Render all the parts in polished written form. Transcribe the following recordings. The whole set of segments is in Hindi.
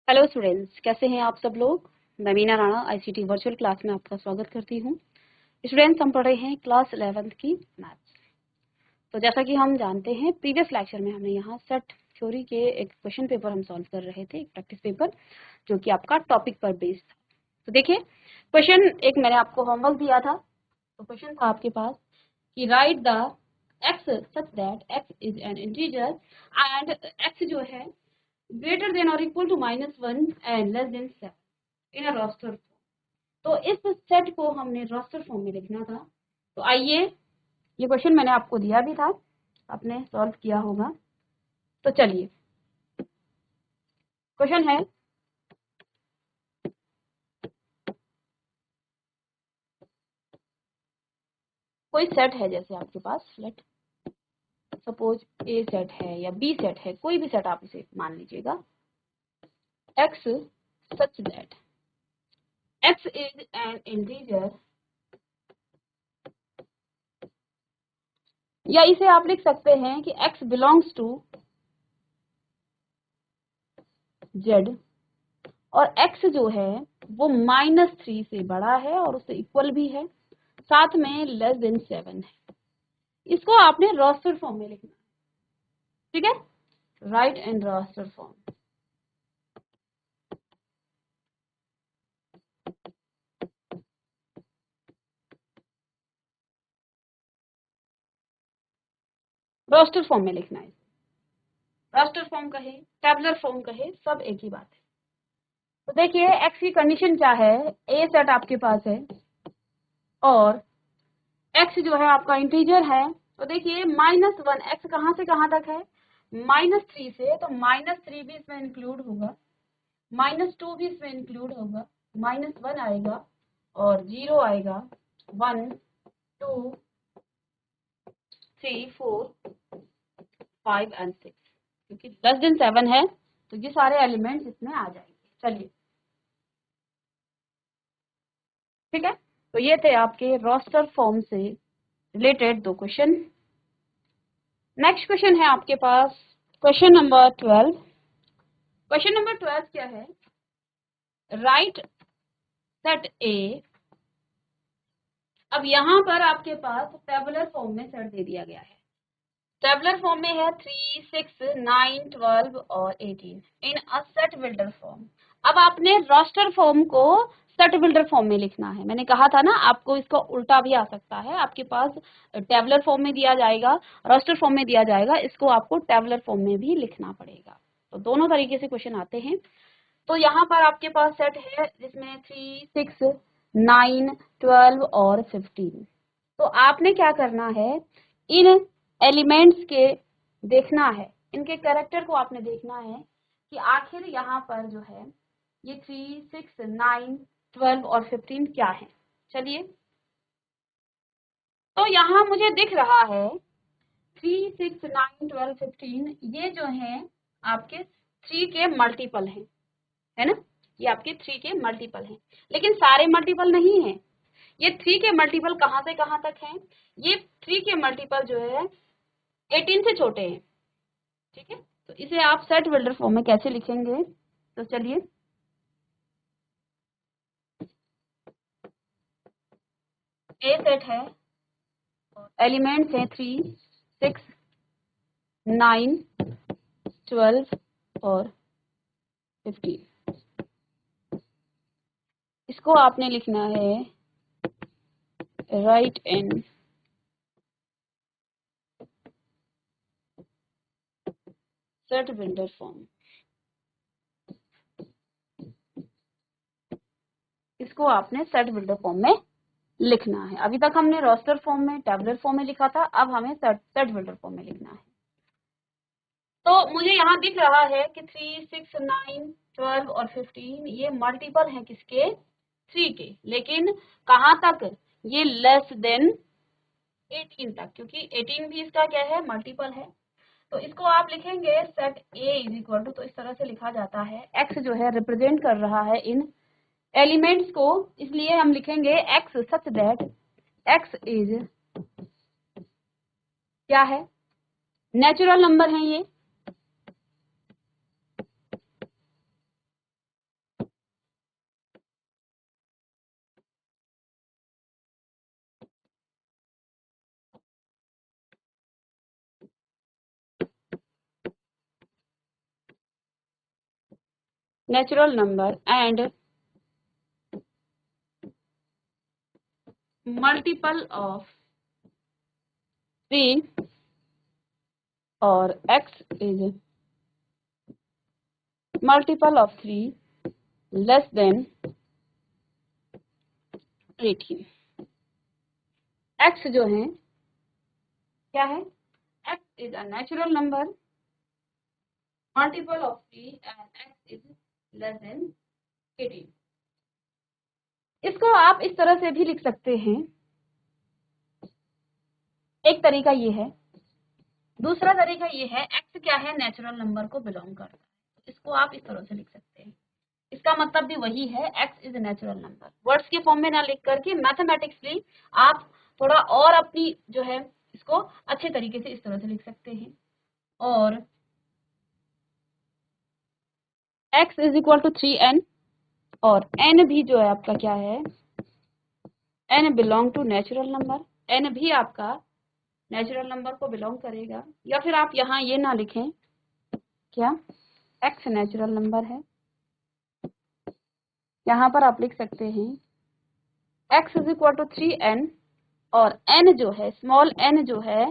हेलो स्टूडेंट्स, कैसे हैं आप सब लोग। मैं Meena Rana ICT virtual class में आपका स्वागत करती हूं। स्टूडेंट्स, हम पढ़ रहे हैं क्लास 11th की मैथ्स। तो जैसा कि हम जानते हैं, प्रीवियस लेक्चर में हमने यहाँ सेट थ्योरी के एक क्वेश्चन पेपर हम सॉल्व कर रहे थे, एक प्रैक्टिस पेपर जो कि आपका टॉपिक पर बेस्ड था। तो देखिए, क्वेश्चन एक मैंने आपको होमवर्क दिया था। तो क्वेश्चन था आपके पास कि right the x such that x is an integer and x जो है greater than or equal to -1 and less than 7 in a roster form. तो इस सेट को हमने रोस्टर फॉर्म में लिखना था। तो आइए, ये क्वेश्चन मैंने आपको दिया भी था, आपने सॉल्व किया होगा। तो चलिए, क्वेश्चन है कोई सेट है, जैसे आपके पास लेट सपोज ए सेट है या बी सेट है, कोई भी सेट आप इसे मान लीजिएगा। X such that x is an integer, या इसे आप लिख सकते हैं कि एक्स बिलोंग्स टू जेड और x जो है वो -3 से बड़ा है और उससे इक्वल भी है, साथ में लेस देन 7 है। इसको आपने रोस्टर फॉर्म में लिखना है, ठीक है। Write and roster form. Roster form में लिखना है। रोस्टर फॉर्म कहे, टेबुलर फॉर्म कहे, सब एक ही बात है। तो देखिए, x की कंडीशन क्या है, ए सेट आपके पास है और x जो है आपका इंटीजर है। तो देखिए, -1 x कहाँ से कहाँ तक है, -3 से, तो -3 भी इसमें इंक्लूड होगा, -2 भी इसमें इंक्लूड होगा, -1 आएगा और 0 आएगा, 1 2 3 4 5 एंड 6, क्योंकि लेस देन 7 है तो ये सारे एलिमेंट्स इसमें आ जाएंगे। चलिए, ठीक है। तो ये थे आपके रोस्टर फॉर्म से रिलेटेड दो क्वेश्चन। नेक्स्ट क्वेश्चन है आपके पास क्वेश्चन नंबर 12। क्वेश्चन नंबर 12 क्या है, राइट सेट ए। अब यहाँ पर आपके पास टेबुलर फॉर्म में सेट दे दिया गया है। टेबुलर फॉर्म में है 3 6 9 12 और 18 इन अ सेट बिल्डर फॉर्म। अब आपने रोस्टर फॉर्म को सेट बिल्डर फॉर्म में लिखना है। मैंने कहा था ना, आपको इसको उल्टा भी आ सकता है। आपके पास टेबुलर फॉर्म में दिया जाएगा, रोस्टर फॉर्म में दिया जाएगा, इसको आपको टेबुलर फॉर्म में भी लिखना पड़ेगा। तो दोनों तरीके से क्वेश्चन आते हैं। तो यहाँ पर आपके पास सेट है जिसमें 3 6 9 12 और 15। तो आपने क्या करना है, इन एलिमेंट्स के देखना है, इनके कैरेक्टर को आपने देखना है कि आखिर यहाँ पर जो है ये 3 6 9 12 और 15 क्या है। चलिए, तो यहाँ मुझे दिख रहा है 3 6 9 12 15, ये जो है आपके 3 के मल्टीपल हैं, है ना। ये आपके 3 के मल्टीपल हैं, लेकिन सारे मल्टीपल नहीं है। ये 3 के मल्टीपल कहाँ से कहाँ तक हैं, ये 3 के मल्टीपल जो है 18 से छोटे हैं, ठीक है। तो इसे आप सेट बिल्डर फॉर्म में कैसे लिखेंगे, तो चलिए, ए सेट है, एलिमेंट्स हैं 3 6 9 12 और 15। इसको आपने लिखना है राइट इन सेट बिल्डर फॉर्म। इसको आपने सेट बिल्डर फॉर्म में लिखना है। अभी तक हमने रोस्टर फॉर्म में, टेबुलर फॉर्म में लिखा था, अब हमें सेट बिल्डर फॉर्म में लिखना है। तो मुझे यहाँ दिख रहा है कि 3 6 9 12 और 15 ये मल्टीपल हैं किसके, 3 के, लेकिन कहाँ तक, ये लेस देन 18 तक, क्योंकि 18 भी इसका क्या है, मल्टीपल है। तो इसको आप लिखेंगे set A is equal to, तो इस तरह से लिखा जाता है, एक्स जो है रिप्रेजेंट कर रहा है इन एलिमेंट्स को, इसलिए हम लिखेंगे x such that x is क्या है, नेचुरल नंबर है ये, natural number and multiple of 3 और x is multiple of 3 less than 18। x जो है क्या है, x is a natural number multiple of 3 and x is less then 18। इसको आप इस तरह से भी लिख सकते हैं, एक तरीका ये है, दूसरा तरीका ये है, x क्या है, नेचुरल नंबर को बिलोंग करता है, इसको आप इस तरह से लिख सकते हैं। इसका मतलब भी वही है, x is natural number. Words के फॉर्म में ना लिख करके मैथमेटिक्सली आप थोड़ा और अपनी जो है इसको अच्छे तरीके से इस तरह से लिख सकते हैं। और x is equal to 3n और n भी जो है आपका क्या है, n belong to natural number, n भी आपका नेचुरल नंबर को बिलोंग करेगा। या फिर आप यहाँ ये ना लिखें, क्या x नेचुरल नंबर है, यहाँ पर आप लिख सकते हैं x is equal to 3n और n जो है, स्मॉल n जो है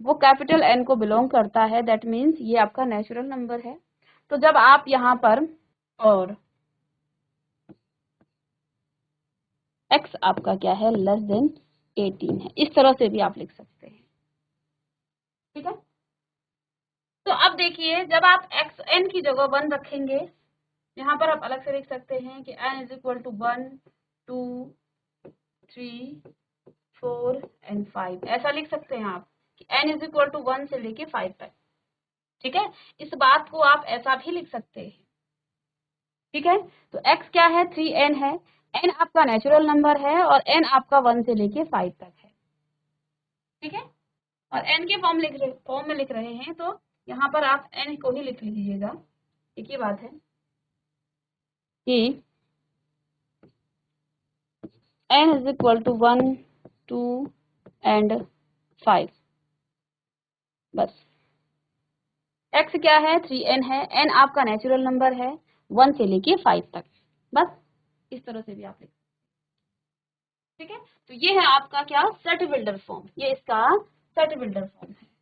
वो कैपिटल N को बिलोंग करता है, दैट मीन्स ये आपका नेचुरल नंबर है। तो जब आप यहाँ पर और x आपका क्या है, लेस देन 18 है, इस तरह से भी आप लिख सकते हैं। ठीक है, तो अब देखिए जब आप x n की जगह 1 रखेंगे, यहाँ पर आप अलग से लिख सकते हैं कि n is equal to 1 2 3 4 and 5, ऐसा लिख सकते हैं आप कि n इज इक्वल टू 1 से लेके 5 तक। ठीक है, इस बात को आप ऐसा भी लिख सकते हैं। ठीक है, तो x क्या है, 3n है, n आपका नेचुरल नंबर है और n आपका 1 से लेके 5 तक है। ठीक है, और n के फॉर्म में लिख रहे हैं, तो यहाँ पर आप n को ही लिख लीजिएगा, एक ही बात है कि n is equal to 1 2 and 5, बस। x क्या है, 3n है, n आपका नेचुरल नंबर है 1 से लेके 5 तक, बस इस तरह से भी आप लिख। ठीक है, तो ये है आपका क्या, सेट बिल्डर फॉर्म, ये इसका सेट बिल्डर फॉर्म है।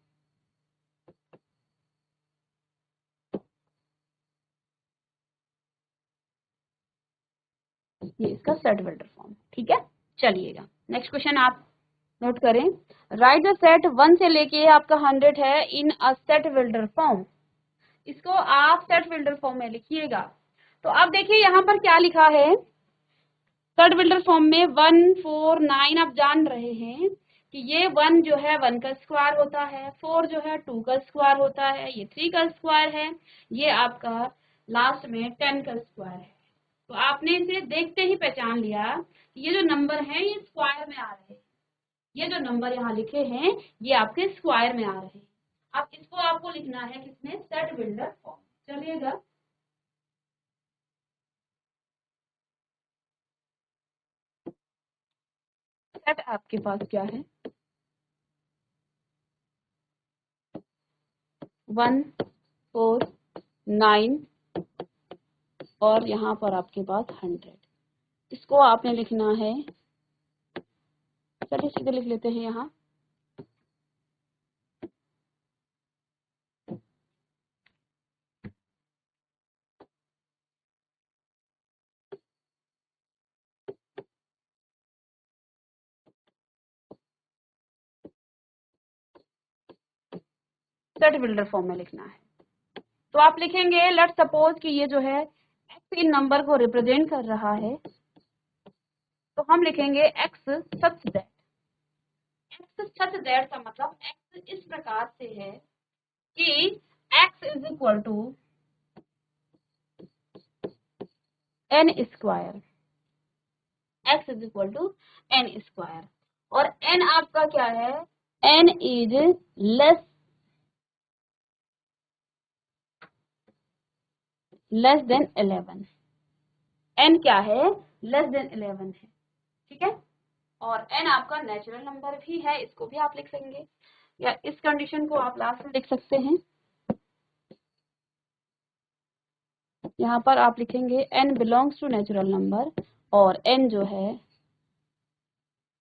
ये इसका सेट बिल्डर फॉर्म। ठीक है, चलिएगा नेक्स्ट क्वेश्चन आप नोट करें। राइट द सेट 1 से लेके आपका 100 है इन अ सेट बिल्डर फॉर्म, इसको आप सेट बिल्डर फॉर्म में लिखिएगा। तो अब देखिए यहाँ पर क्या लिखा है, सेट बिल्डर फॉर्म में 1 4 9 आप जान रहे हैं कि ये 1 जो है 1 का स्क्वायर होता है, 4 जो है 2 का स्क्वायर होता है, ये 3 का स्क्वायर है, ये आपका लास्ट में 10 का स्क्वायर है। तो आपने इसे देखते ही पहचान लिया कि ये जो नंबर है ये स्क्वायर में आ रहे हैं, ये जो नंबर यहाँ लिखे हैं ये आपके स्क्वायर में आ रहे हैं। अब इसको आपको लिखना है किसमें, सेट बिल्डर फॉर्म। चलिएगा, सेट आपके पास क्या है, 1 4 9 और यहाँ पर आपके पास 100, इसको आपने लिखना है, चलिए सीधे लिख लेते हैं यहाँ, सेट बिल्डर फॉर्म में लिखना है। तो आप लिखेंगे, लेट सपोज कि ये जो है x इन नंबर को रिप्रेजेंट कर रहा है, तो हम लिखेंगे x such that, x such that का मतलब x इस प्रकार से है कि x is equal to n square, x is equal to n square, और n आपका क्या है, n is less than 11, n क्या है, लेस देन 11 है। ठीक है, और n आपका नेचुरल नंबर भी है, इसको भी आप लिख सकेंगे, या इस कंडीशन को आप लास्ट में लिख सकते हैं। यहाँ पर आप लिखेंगे n belongs to natural number और n जो है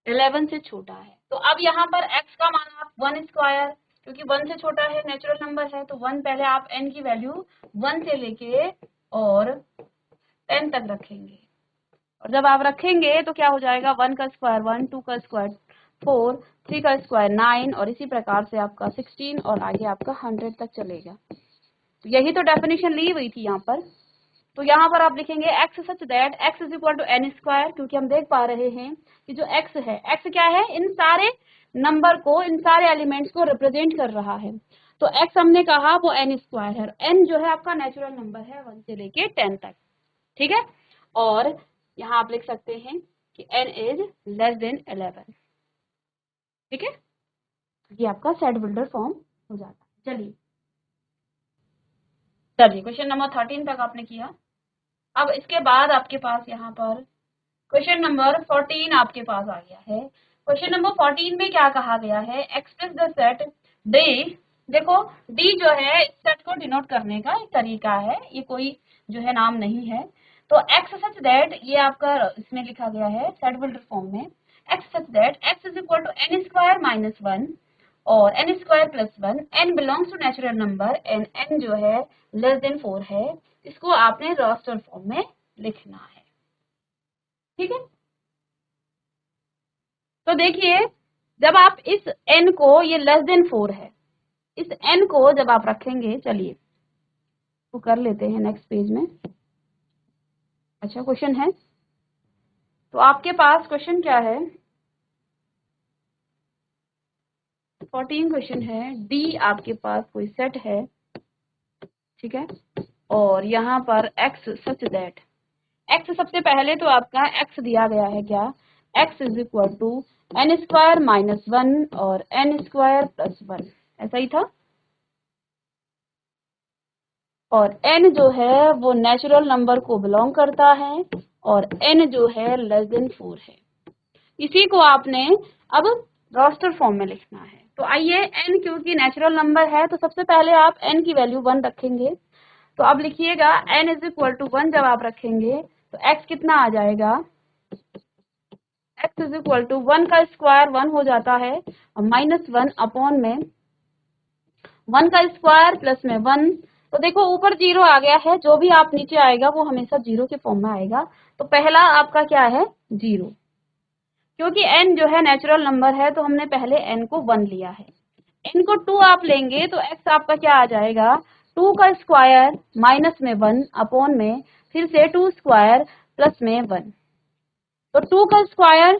11 से छोटा है। तो अब यहाँ पर x का मान आप 1 स्क्वायर, क्योंकि 1 से छोटा है, नेचुरल नंबर है, तो 1 पहले आप n की वैल्यू 1 से लेके और 10 तक रखेंगे। और जब आप रखेंगे तो क्या हो जाएगा, 1 का स्क्वायर 1, 2 का स्क्वायर 4, 3 का स्क्वायर 9 और इसी प्रकार से आपका 16 और आगे आपका 100 तक चलेगा। तो यही तो डेफिनेशन ली हुई थी यहाँ पर। तो यहाँ पर आप लिखेंगे x such that x is equal to n square, क्योंकि हम देख पा रहे हैं कि जो x है, x क्या है, इन सारे नंबर को, इन सारे एलिमेंट्स को रिप्रेजेंट कर रहा है। तो x हमने कहा वो n स्क्वायर है, n जो है आपका नेचुरल नंबर है 1 से लेके 10 तक, ठीक है। और यहाँ आप लिख सकते हैं कि n इज लेस देन 11, ठीक है। ये आपका सेट बिल्डर फॉर्म हो जाता है। चलिए क्वेश्चन नंबर 13 तक आपने किया। अब इसके बाद आपके पास यहाँ पर क्वेश्चन नंबर 14 आपके पास आ गया है। क्वेश्चन नंबर 14 में क्या कहा गया है, एक्सप्रेस द सेट डी। देखो डी जो है इस सेट को डिनोट करने का एक तरीका है, ये कोई जो है नाम नहीं है। तो एक्स सच दैट, ये आपका इसमें लिखा गया है सेट बिल्डर फॉर्म में, x such that x is equal to n square minus 1 और n square plus 1, n belongs to natural number and n जो है लेस देन 4 है। इसको आपने रोस्टर फॉर्म में लिखना है, ठीक है। तो देखिए जब आप इस n को, ये लेस देन 4 है, इस n को जब आप रखेंगे, चलिए तो कर लेते हैं नेक्स्ट पेज में। अच्छा क्वेश्चन है, तो आपके पास क्वेश्चन क्या है, 14 क्वेश्चन है। डी आपके पास कोई सेट है, ठीक है, और यहाँ पर x सच दैट, x सबसे पहले तो आपका x दिया गया है क्या, x is equal to n square minus 1 और एन स्क्वायर प्लस 1, ऐसा ही था। और n जो है वो नेचुरल नंबर को बिलोंग करता है और n जो है लेस देन 4 है। इसी को आपने अब रोस्टर फॉर्म में लिखना है। तो आइए n क्योंकि नेचुरल नंबर है तो सबसे पहले आप n की वैल्यू 1 रखेंगे। तो अब लिखिएगा n इज इक्वल टू 1 जब आप रखेंगे तो x कितना आ जाएगा, x इज इक्वल टू 1 का स्क्वायर 1 हो जाता है और माइनस 1 अपॉन में 1 का स्क्वायर प्लस में 1। तो देखो ऊपर 0 आ गया है, जो भी आप नीचे आएगा वो हमेशा 0 के फॉर्म में आएगा। तो पहला आपका क्या है, 0, क्योंकि n जो है नेचुरल नंबर है तो हमने पहले n को 1 लिया है। n को 2 आप लेंगे तो x आपका क्या आ जाएगा, 2 का स्क्वायर माइनस में 1 अपॉन में फिर से 2 स्क्वायर प्लस में 1। तो 2 का स्क्वायर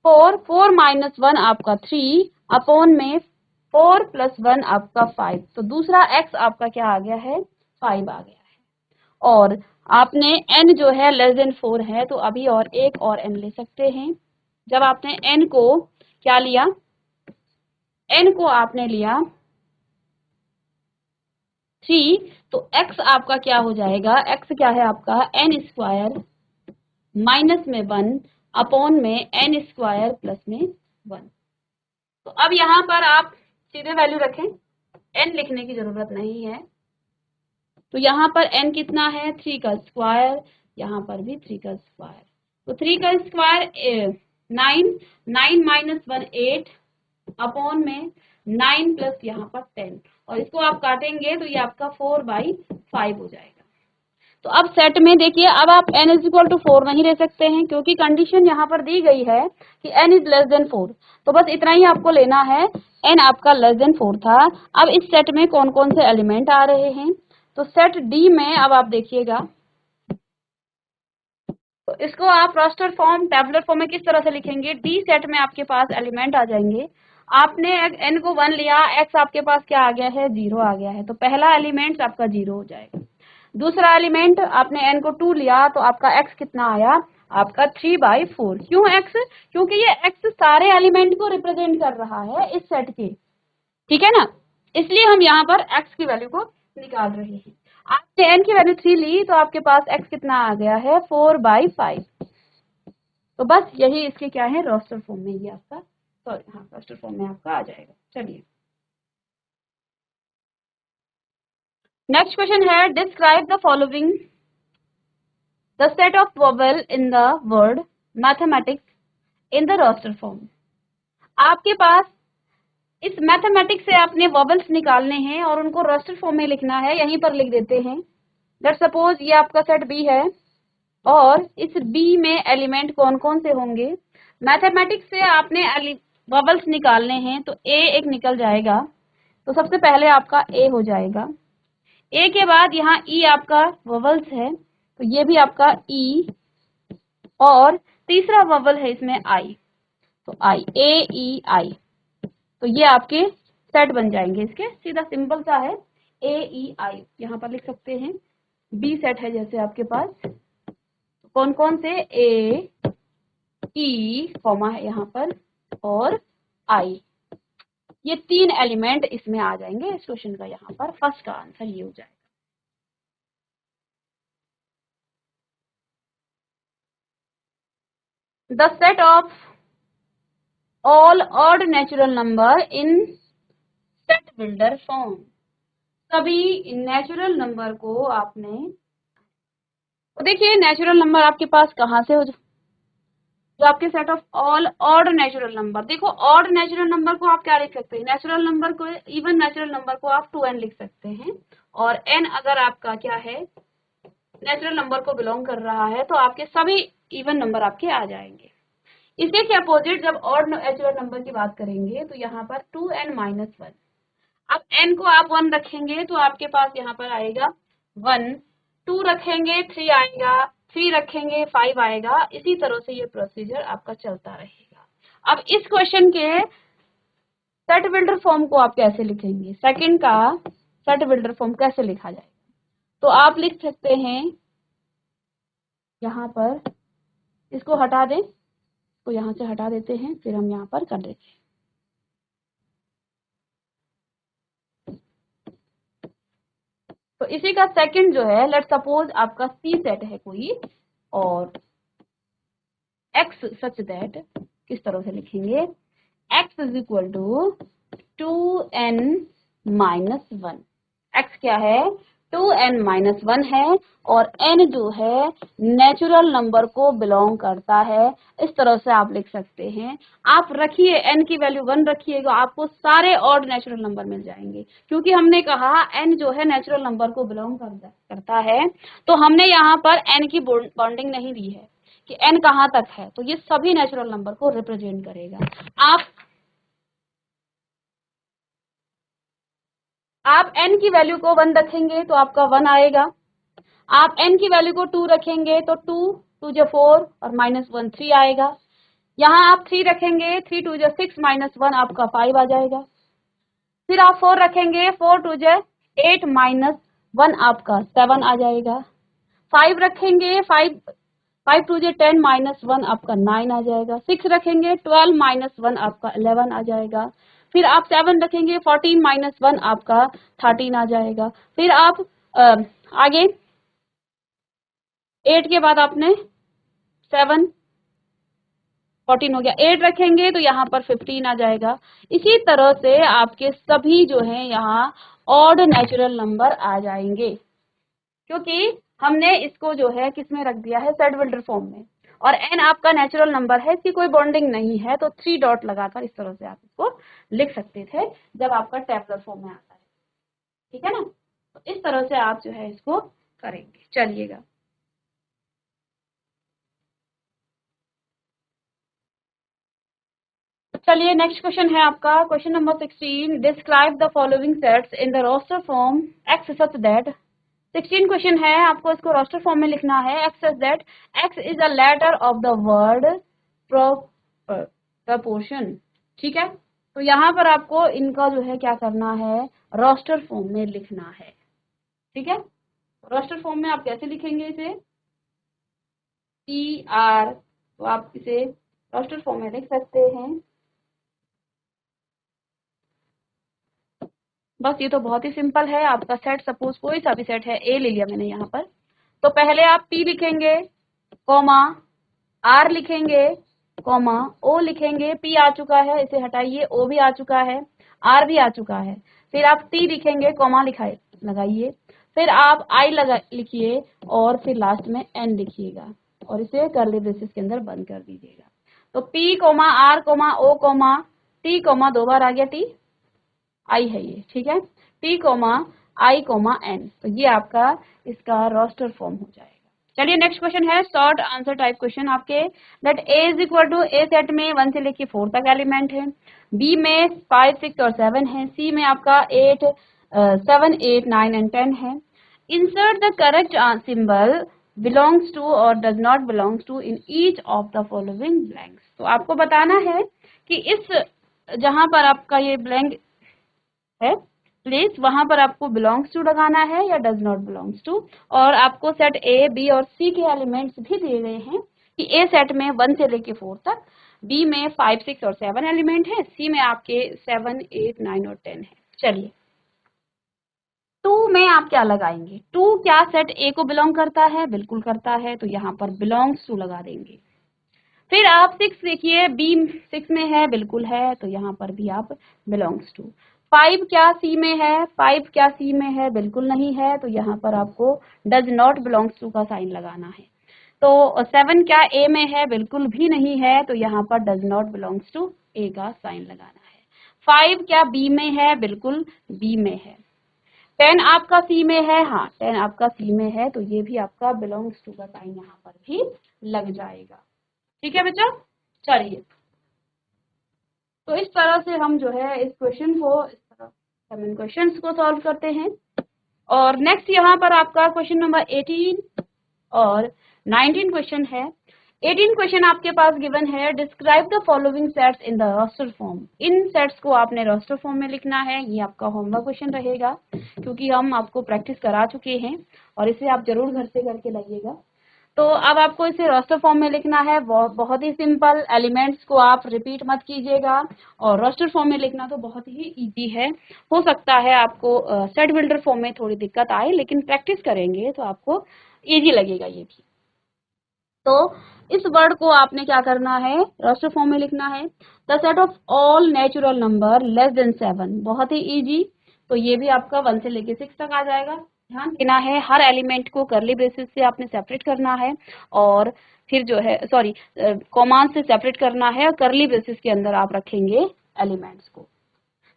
4, 4 माइनस 1 आपका 3 अपॉन में 4 प्लस 1 आपका 5। तो दूसरा x आपका क्या आ गया है, 5 आ गया है। और आपने n जो है लेस देन 4 है तो अभी और एक और n ले सकते हैं। जब आपने n को क्या लिया, n को आपने लिया 3, तो x आपका क्या हो जाएगा, x क्या है आपका n स्क्वायर माइनस में 1 अपॉन में n स्क्वायर प्लस में 1। तो अब यहाँ पर आप सीधे वैल्यू रखें, n लिखने की जरूरत नहीं है। तो यहाँ पर n कितना है, 3 का स्क्वायर, यहाँ पर भी 3 का स्क्वायर। तो 3 का स्क्वायर 9, 9 माइनस 1 8 अपॉन में 9 प्लस यहाँ पर 10, और इसको आप काटेंगे तो ये आपका 4/5 हो जाएगा। तो अब सेट में देखिए, अब आप n इज इक्वल टू 4 नहीं ले सकते हैं क्योंकि कंडीशन यहाँ पर दी गई है कि n इज लेस देन 4। तो बस इतना ही आपको लेना है, n आपका लेस देन 4 था। अब इस सेट में कौन कौन से एलिमेंट आ रहे हैं, तो सेट डी में अब आप देखिएगा, तो इसको आप रोस्टर फॉर्म, टेबुलर फॉर्म में किस तरह से लिखेंगे, डी सेट में आपके पास एलिमेंट आ जाएंगे। आपने n को 1 लिया, x आपके पास क्या आ गया है, 0 आ गया है, तो पहला एलिमेंट आपका 0 हो जाएगा। दूसरा एलिमेंट आपने n को 2 लिया तो आपका x कितना आया, आपका 3/4। क्यों x, क्योंकि ये x सारे एलिमेंट को रिप्रेजेंट कर रहा है इस सेट के, ठीक है ना, इसलिए हम यहाँ पर x की वैल्यू को निकाल रहे हैं। आपने n की वैल्यू 3 ली तो आपके पास x कितना आ गया है, 4/5। तो बस यही इसके क्या है, रोस्टर फॉर्म में ये आपका, सॉरी हाँ रोस्टर फॉर्म में आपका आ जाएगा। चलिए नेक्स्ट क्वेश्चन है describe the following the set of vowel in the word mathematics in the roster form. आपके पास इस मैथमेटिक्स से आपने वोवेल्स निकालने हैं और उनको रोस्टर फॉर्म में लिखना है। यहीं पर लिख देते हैं। लेट्स सपोज ये आपका सेट बी है और इस बी में एलिमेंट कौन कौन से होंगे। मैथमेटिक्स से आपने वोवेल्स निकालने हैं तो ए एक निकल जाएगा, तो सबसे पहले आपका ए हो जाएगा। ए के बाद यहाँ ई आपका वोवेल्स है तो ये भी आपका ई, और तीसरा वोवेल है इसमें आई, तो आई, ए ई आई, तो ये आपके सेट बन जाएंगे। इसके सीधा सिंपल सा है, ए ई आई यहाँ पर लिख सकते हैं। बी सेट है जैसे आपके पास, कौन कौन से, ए ई कॉमा है यहाँ पर और आई, ये तीन एलिमेंट इसमें आ जाएंगे। इस क्वेश्चन का यहाँ पर फर्स्ट का आंसर ये हो जाएगा। The set of all odd natural number in set builder form. सभी नेचुरल नंबर को आपने, तो देखिए नेचुरल नंबर आपके पास कहाँ से हो, जो आपके set of all odd natural number. देखो ऑड नेचुरल नंबर को आप क्या लिख सकते हैं, नेचुरल नंबर को, इवन नेचुरल नंबर को आप 2n लिख सकते हैं, और n अगर आपका क्या है, नेचुरल नंबर को बिलोंग कर रहा है, तो आपके सभी इवन नंबर आपके आ जाएंगे। इसके के अपोजिट जब ऑड नेचुरल नंबर की बात करेंगे तो यहाँ पर 2n-1, अब n को आप 1 रखेंगे तो आपके पास यहाँ पर आएगा 1, 2 रखेंगे 3 आएगा, 3 रखेंगे 5 आएगा। इसी तरह से ये प्रोसीजर आपका चलता रहेगा। अब इस क्वेश्चन के सेट बिल्डर फॉर्म को आप कैसे लिखेंगे, सेकंड का सेट बिल्डर फॉर्म कैसे लिखा जाएगा, तो आप लिख सकते हैं यहाँ पर, इसको हटा दें, इसको यहाँ से हटा देते हैं, फिर हम यहाँ पर कर देते हैं। तो इसी का सेकंड जो है, लेट सपोज आपका सी सेट है कोई और एक्स सच दैट, किस तरह से लिखेंगे, x is equal to 2n-1। X क्या है, 2n-1 है, और n जो है नेचुरल नंबर को बिलोंग करता है। इस तरह से आप लिख सकते हैं। आप रखिए n की वैल्यू 1 रखिएगा, आपको सारे ऑड नेचुरल नंबर मिल जाएंगे, क्योंकि हमने कहा n जो है नेचुरल नंबर को बिलोंग करता है, तो हमने यहाँ पर n की बॉन्डिंग नहीं दी है कि n कहाँ तक है, तो ये सभी नेचुरल नंबर को रिप्रेजेंट करेगा। आप n की वैल्यू को 1 रखेंगे तो आपका 1 आएगा। आप n की वैल्यू को 2 रखेंगे तो 2 2 जो 4 और -1 3 आएगा। यहाँ आप 3 रखेंगे, 3 2 जो 6 -1 आपका 5 आ जाएगा। फिर आप 4 रखेंगे, 4 2 जो 8 -1 आपका 7 आ जाएगा। 5 रखेंगे, 5 5 2 जो 10 -1 आपका 9 आ जाएगा। 6 रखेंगे, 12 -1 आपका 11 आ जाएगा। फिर आप 7 रखेंगे, 14 -1 आपका 13 आ जाएगा। फिर आप आगे 8 के बाद आपने 7 14 हो गया, 8 रखेंगे तो यहाँ पर 15 आ जाएगा। इसी तरह से आपके सभी जो है यहाँ ऑड नेचुरल नंबर आ जाएंगे, क्योंकि हमने इसको जो है किसमें रख दिया है, सेट बिल्डर फॉर्म में, और n आपका नेचुरल नंबर है, इसकी कोई बॉन्डिंग नहीं है, तो 3 डॉट लगाकर इस तरह से आप इसको लिख सकते थे जब आपका टेबुलर फॉर्म में आता है। ठीक है ना, तो इस तरह से आप जो है इसको करेंगे। चलिएगा, चलिए नेक्स्ट क्वेश्चन है आपका question number 16। Describe the following sets in the roster form x such that. 16 question है, आपको इसको रोस्टर फॉर्म में लिखना है। X such that x is a letter of the word proportion. ठीक है, तो यहाँ पर आपको इनका जो है क्या करना है, रोस्टर फॉर्म में लिखना है। ठीक है, रोस्टर फॉर्म में आप कैसे लिखेंगे इसे, टी आर, तो आप इसे रोस्टर फॉर्म में लिख सकते हैं। बस ये तो बहुत ही सिंपल है। आपका सेट सपोज कोई सा भी सेट है, ए ले लिया मैंने यहाँ पर, तो पहले आप पी लिखेंगे, कॉमा आर लिखेंगे, कॉमा ओ लिखेंगे। पी आ चुका है, इसे हटाइए, ओ भी आ चुका है, आर भी आ चुका है। फिर आप टी लिखेंगे, कॉमा लगाइए, फिर आप आई लगा लिखिए और फिर लास्ट में एन लिखिएगा और इसे कर्ली ब्रेसेस के अंदर बंद कर दीजिएगा। तो P comma R comma O comma T comma 2 बार आ गया टी, आई है ये, ठीक है, T comma I comma N. तो ये आपका इसका रोस्टर फॉर्म हो जाएगा। चलिए नेक्स्ट क्वेश्चन है शॉर्ट आंसर टाइप क्वेश्चन आपके, that A is equal to A set में 1 से लेके 4 तक एलिमेंट है, बी में 5 6 और 7 है, सी में आपका 8 7 8 9 एंड 10 है। Insert the correct symbol belongs to or does not belongs to in each of the following blanks। तो आपको बताना है कि इस जहां पर आपका ये ब्लैंक है प्लेस वहां पर आपको बिलोंग्स टू लगाना है या डज नॉट बिलोंग्स टू। और आपको सेट ए बी और सी के एलिमेंट्स भी दिए गए हैं कि ए सेट में 1 से लेके 4 तक, बी में 5 6 और 7 एलिमेंट है, सी में आपके 7 8 9 और 10 है। चलिए 2 में आप क्या लगाएंगे, 2 क्या सेट ए को बिलोंग करता है, बिल्कुल करता है, तो यहाँ पर बिलोंग्स टू लगा देंगे। फिर आप 6 देखिए, बी 6 में है, बिल्कुल है, तो यहाँ पर भी आप बिलोंग्स टू। 5 क्या सी में है, 5 क्या सी में है, बिल्कुल नहीं है, तो यहाँ पर आपको डज नॉट बिलोंग्स टू का साइन लगाना है। तो 7 क्या ए में है, बिल्कुल भी नहीं है, तो यहाँ पर डज नॉट बिलोंग्स टू ए का साइन लगाना है। 5 क्या बी में है, बिल्कुल बी में है। 10 आपका सी में है, हाँ 10 आपका सी में है, तो ये भी आपका बिलोंग्स टू का साइन यहाँ पर भी लग जाएगा। ठीक है बच्चा, चलिए तो इस तरह से हम जो है इस क्वेश्चन को, इस तरह हम इन क्वेश्चंस को सॉल्व करते हैं। और नेक्स्ट यहाँ पर आपका क्वेश्चन नंबर 18 और 19 क्वेश्चन है। 18 क्वेश्चन आपके पास गिवन है, describe the following sets in the roster form. इन सेट्स को आपने रोस्टर फॉर्म में लिखना है। ये आपका होमवर्क क्वेश्चन रहेगा क्योंकि हम आपको प्रैक्टिस करा चुके हैं और इसे आप जरूर घर से करके लाइएगा। तो अब आपको इसे रोस्टर फॉर्म में लिखना है, बहुत ही सिंपल, एलिमेंट्स को आप रिपीट मत कीजिएगा और रोस्टर फॉर्म में लिखना तो बहुत ही इजी है। हो सकता है आपको सेट बिल्डर फॉर्म में थोड़ी दिक्कत आए, लेकिन प्रैक्टिस करेंगे तो आपको इजी लगेगा ये भी। तो इस वर्ड को आपने क्या करना है, रोस्टर फॉर्म में लिखना है। The set of all natural number less than 7, बहुत ही इजी। तो ये भी आपका 1 से लेके 6 तक आ जाएगा। ध्यान देना है हर एलिमेंट को कर्ली ब्रेसेस से आपने सेपरेट करना है और फिर जो है सॉरी कॉमास से सेपरेट करना है और कर्ली ब्रेसेस के अंदर आप रखेंगे एलिमेंट्स को।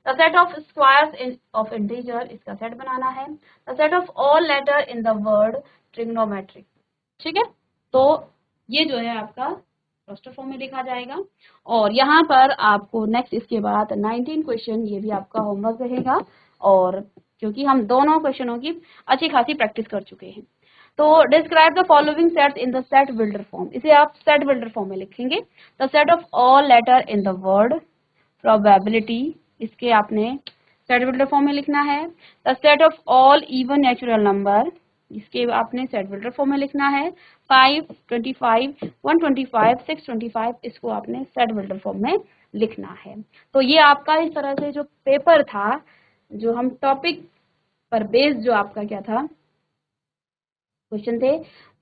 The set of squares of integer, इसका सेट बनाना है। The set of all letter in the word trigonometric. ठीक है, तो ये जो है आपका रोस्टर फॉर्म में लिखा जाएगा। और यहाँ पर आपको नेक्स्ट इसके बाद 19 क्वेश्चन, ये भी आपका होमवर्क रहेगा और क्योंकि हम दोनों क्वेश्चनों की अच्छी खासी प्रैक्टिस कर चुके हैं। तो describe the following sets in the set builder form, इसे आप सेट बिल्डर फॉर्म में लिखेंगे। The set of all letter in the word probability, इसके आपने सेट बिल्डर फॉर्म में लिखना है। The set of all even natural number, इसके आपने सेट बिल्डर फॉर्म में लिखना है। 5 25 125 625, इसको आपने सेट बिल्डर फॉर्म में लिखना है। तो ये आपका इस तरह से जो पेपर था, जो हम टॉपिक पर बेस्ड जो आपका क्या था क्वेश्चन थे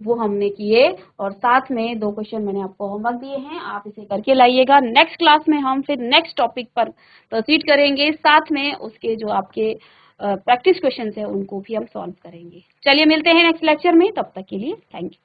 वो हमने किए और साथ में 2 क्वेश्चन मैंने आपको होमवर्क दिए हैं, आप इसे करके लाइएगा। नेक्स्ट क्लास में हम फिर नेक्स्ट टॉपिक पर प्रोसीड करेंगे, साथ में उसके जो आपके प्रैक्टिस क्वेश्चन है उनको भी हम सॉल्व करेंगे। चलिए मिलते हैं नेक्स्ट लेक्चर में, तब तक के लिए थैंक यू।